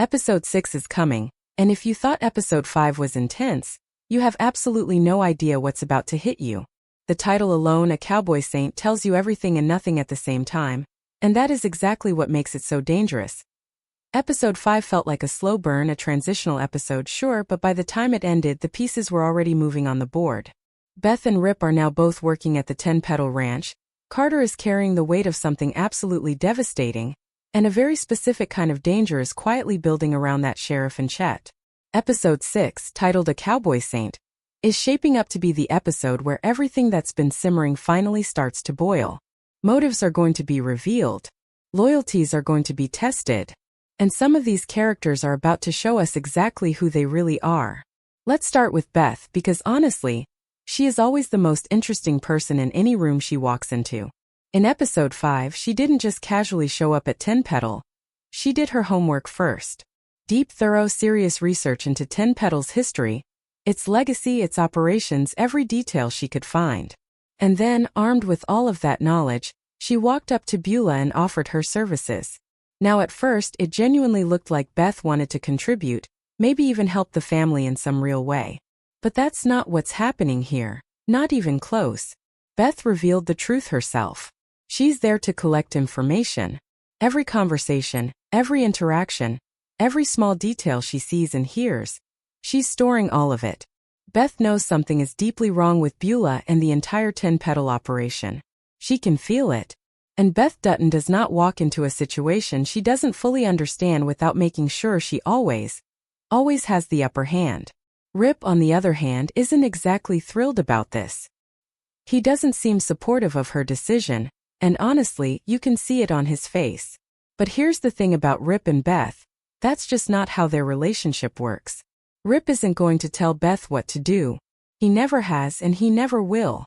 Episode 6 is coming, and if you thought Episode 5 was intense, you have absolutely no idea what's about to hit you. The title alone, A Cowboy Saint, tells you everything and nothing at the same time, and that is exactly what makes it so dangerous. Episode 5 felt like a slow burn, a transitional episode, sure, but by the time it ended, the pieces were already moving on the board. Beth and Rip are now both working at the 10-Petal Ranch. Carter is carrying the weight of something absolutely devastating, and a very specific kind of danger is quietly building around that sheriff and Chet. Episode 6, titled A Cowboy Saint, is shaping up to be the episode where everything that's been simmering finally starts to boil. Motives are going to be revealed. Loyalties are going to be tested. And some of these characters are about to show us exactly who they really are. Let's start with Beth, because honestly, she is always the most interesting person in any room she walks into. In Episode 5, she didn't just casually show up at 10-Petal. She did her homework first. Deep, thorough, serious research into 10-Petal's history, its legacy, its operations, every detail she could find. And then, armed with all of that knowledge, she walked up to Bula and offered her services. Now at first, it genuinely looked like Beth wanted to contribute, maybe even help the family in some real way. But that's not what's happening here, not even close. Beth revealed the truth herself. She's there to collect information. Every conversation, every interaction, every small detail she sees and hears, she's storing all of it. Beth knows something is deeply wrong with Bula and the entire 10-Petal operation. She can feel it. And Beth Dutton does not walk into a situation she doesn't fully understand without making sure she always has the upper hand. Rip, on the other hand, isn't exactly thrilled about this. He doesn't seem supportive of her decision, and honestly, you can see it on his face. But here's the thing about Rip and Beth, that's just not how their relationship works. Rip isn't going to tell Beth what to do. He never has and he never will.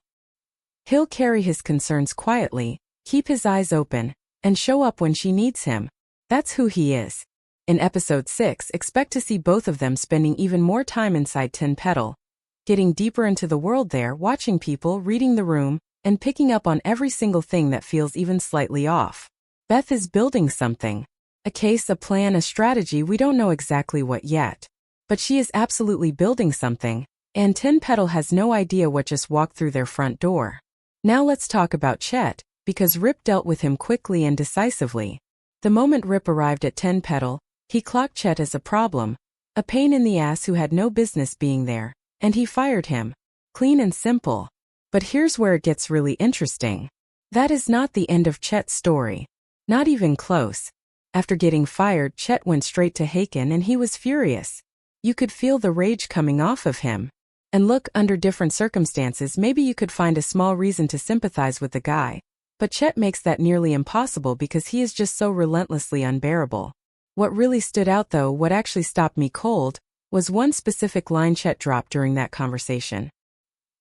He'll carry his concerns quietly, keep his eyes open, and show up when she needs him. That's who he is. In Episode 6, expect to see both of them spending even more time inside 10-Petal, getting deeper into the world there, watching people, reading the room, and picking up on every single thing that feels even slightly off. Beth is building something. A case, a plan, a strategy, we don't know exactly what yet. But she is absolutely building something, and 10-Petal has no idea what just walked through their front door. Now let's talk about Chet, because Rip dealt with him quickly and decisively. The moment Rip arrived at 10-Petal, he clocked Chet as a problem, a pain in the ass who had no business being there, and he fired him. Clean and simple. But here's where it gets really interesting. That is not the end of Chet's story. Not even close. After getting fired, Chet went straight to Haken and he was furious. You could feel the rage coming off of him. And look, under different circumstances, maybe you could find a small reason to sympathize with the guy. But Chet makes that nearly impossible because he is just so relentlessly unbearable. What really stood out though, what actually stopped me cold, was one specific line Chet dropped during that conversation.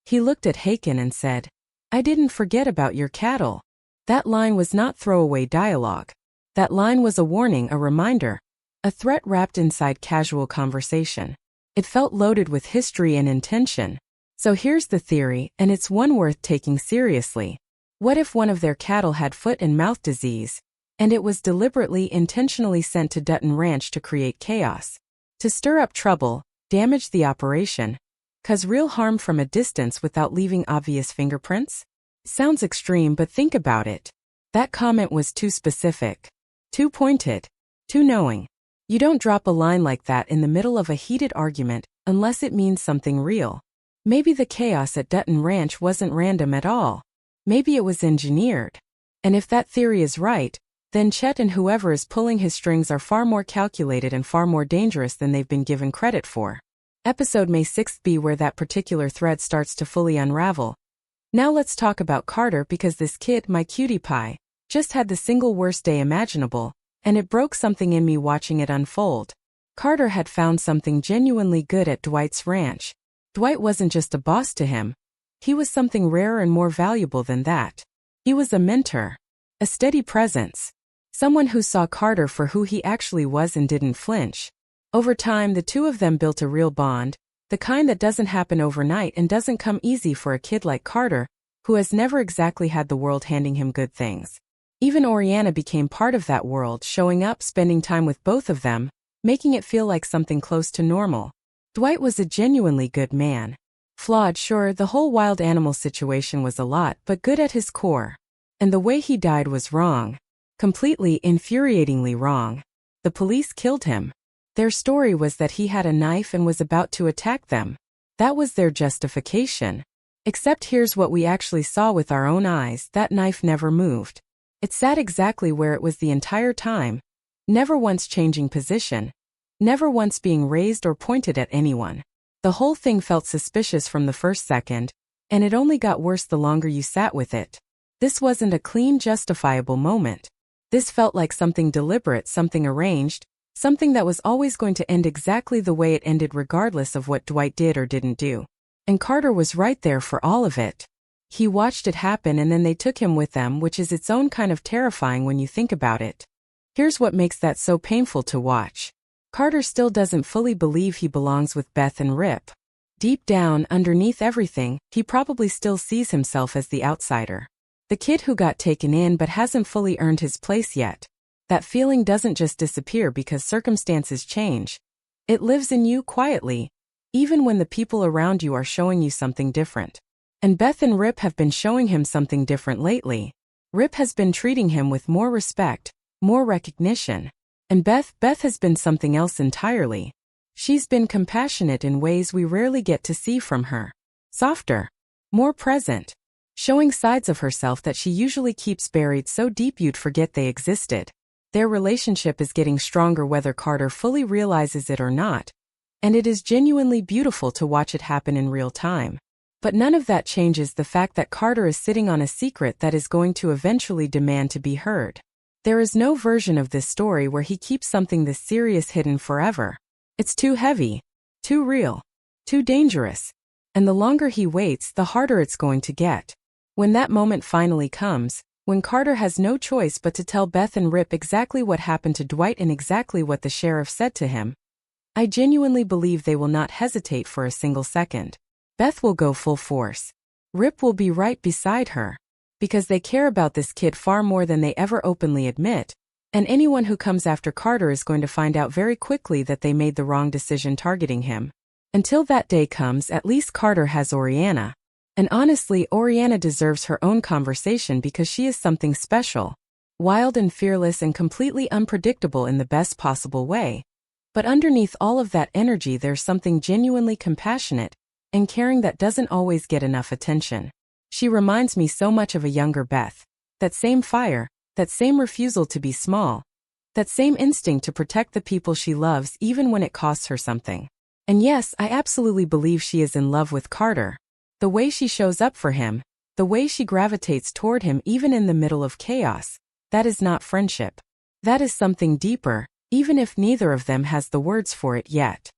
He looked at Haken and said, "I didn't forget about your cattle." That line was not throwaway dialogue. That line was a warning, a reminder, a threat wrapped inside casual conversation. It felt loaded with history and intention. So here's the theory, and it's one worth taking seriously. What if one of their cattle had foot and mouth disease, and it was deliberately, intentionally sent to Dutton Ranch to create chaos, to stir up trouble, damage the operation, cause real harm from a distance without leaving obvious fingerprints? Sounds extreme, but think about it. That comment was too specific, too pointed, too knowing. You don't drop a line like that in the middle of a heated argument unless it means something real. Maybe the chaos at Dutton Ranch wasn't random at all. Maybe it was engineered. And if that theory is right, then Chet and whoever is pulling his strings are far more calculated and far more dangerous than they've been given credit for. Episode May 6th be where that particular thread starts to fully unravel. Now let's talk about Carter, because this kid, my cutie pie, just had the single worst day imaginable, and it broke something in me watching it unfold. Carter had found something genuinely good at Dwight's ranch. Dwight wasn't just a boss to him. He was something rarer and more valuable than that. He was a mentor, a steady presence, someone who saw Carter for who he actually was and didn't flinch. Over time, the two of them built a real bond, the kind that doesn't happen overnight and doesn't come easy for a kid like Carter, who has never exactly had the world handing him good things. Even Oriana became part of that world, showing up, spending time with both of them, making it feel like something close to normal. Dwight was a genuinely good man. Flawed, sure, the whole wild animal situation was a lot, but good at his core. And the way he died was wrong. Completely, infuriatingly wrong. The police killed him. Their story was that he had a knife and was about to attack them. That was their justification. Except here's what we actually saw with our own eyes: that knife never moved. It sat exactly where it was the entire time, never once changing position, never once being raised or pointed at anyone. The whole thing felt suspicious from the first second, and it only got worse the longer you sat with it. This wasn't a clean, justifiable moment. This felt like something deliberate, something arranged, something that was always going to end exactly the way it ended regardless of what Dwight did or didn't do. And Carter was right there for all of it. He watched it happen and then they took him with them, which is its own kind of terrifying when you think about it. Here's what makes that so painful to watch. Carter still doesn't fully believe he belongs with Beth and Rip. Deep down, underneath everything, he probably still sees himself as the outsider. The kid who got taken in but hasn't fully earned his place yet. That feeling doesn't just disappear because circumstances change. It lives in you quietly, even when the people around you are showing you something different. And Beth and Rip have been showing him something different lately. Rip has been treating him with more respect, more recognition. And Beth has been something else entirely. She's been compassionate in ways we rarely get to see from her. Softer, more present, showing sides of herself that she usually keeps buried so deep you'd forget they existed. Their relationship is getting stronger whether Carter fully realizes it or not, and it is genuinely beautiful to watch it happen in real time. But none of that changes the fact that Carter is sitting on a secret that is going to eventually demand to be heard. There is no version of this story where he keeps something this serious hidden forever. It's too heavy, too real, too dangerous. And the longer he waits, the harder it's going to get. When that moment finally comes, when Carter has no choice but to tell Beth and Rip exactly what happened to Dwight and exactly what the sheriff said to him, I genuinely believe they will not hesitate for a single second. Beth will go full force. Rip will be right beside her. Because they care about this kid far more than they ever openly admit, and anyone who comes after Carter is going to find out very quickly that they made the wrong decision targeting him. Until that day comes, at least Carter has Oriana. And honestly, Oriana deserves her own conversation because she is something special. Wild and fearless and completely unpredictable in the best possible way. But underneath all of that energy there's something genuinely compassionate and caring that doesn't always get enough attention. She reminds me so much of a younger Beth. That same fire, that same refusal to be small, that same instinct to protect the people she loves even when it costs her something. And yes, I absolutely believe she is in love with Carter. The way she shows up for him, the way she gravitates toward him even in the middle of chaos, that is not friendship. That is something deeper, even if neither of them has the words for it yet.